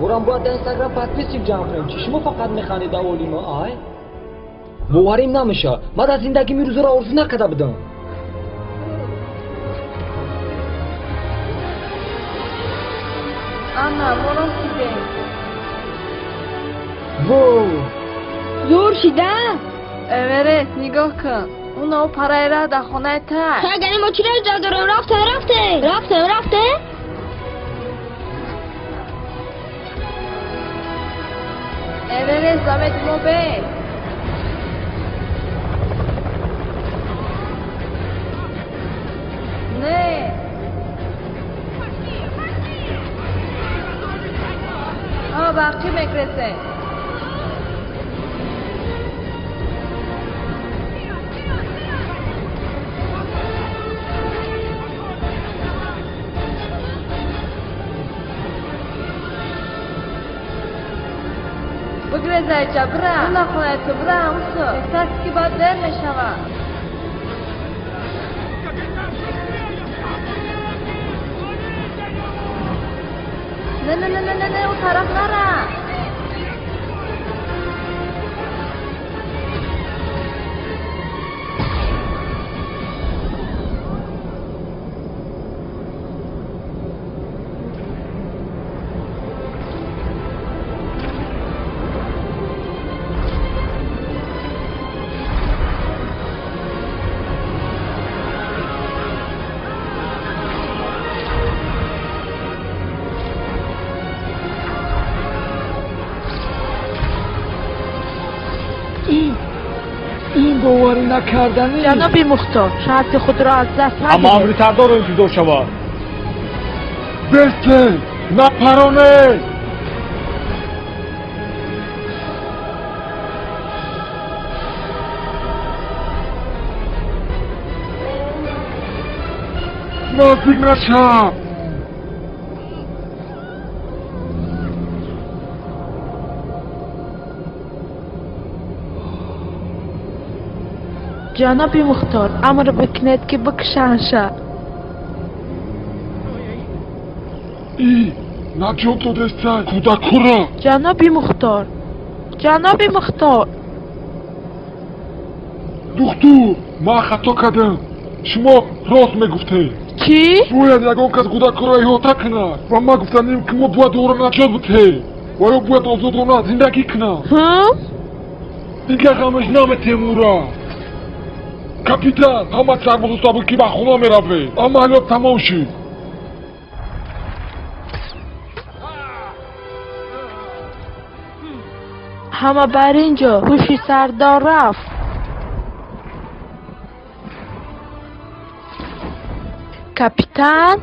برام باید در اینستاگرام подписчик جمع کنم. چشمو فقط میخندید اولیما آی باوریم نمیشه. من از زندگی می روزا را آرزو نکرده بودم. اما برام دیگه وو زور شده؟ اورست نگاه کن اونا پرایره در خونه تا سرگرم ما چی را دارم رفته اورست زمین موبیل نه باقی میگرسه بگرزه جبره اونا خونه تو بره اوسو احساس که باید دیر میشوه نه اون طرف نره این باوری نکردنی. جناب مختار شرط خود را از دست ندید. اما امری تردار انتظار شود. بسته نپرانه نزدیک نشم. جناب مختار امر بکنید که بکشنشه ای نجات دادستن کودک را. جناب مختار دختور ما خطا کردم. شما راست میگفته. چی؟ باید یگان کس کودک را احاطه کند و ما گفتنیم که ما باید او را نجات بده و یا باید آزادانه زندگی کند. دیگه غمش نمیتیم او را. کاپیتان همه سرباز سابقی به خونه میروه. عملیات تمام شد. همه بر اینجا هوشی سردار رفت. کاپیتان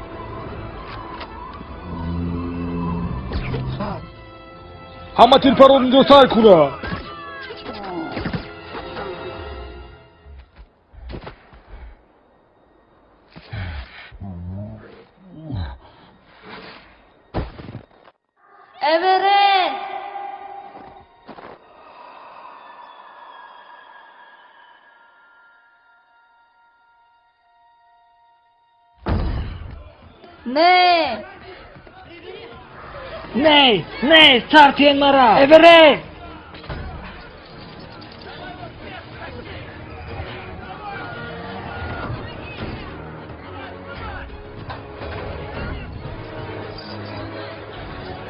همه تیر پران اینجا سعی کنه. اورست نه سرتین مرا. اورست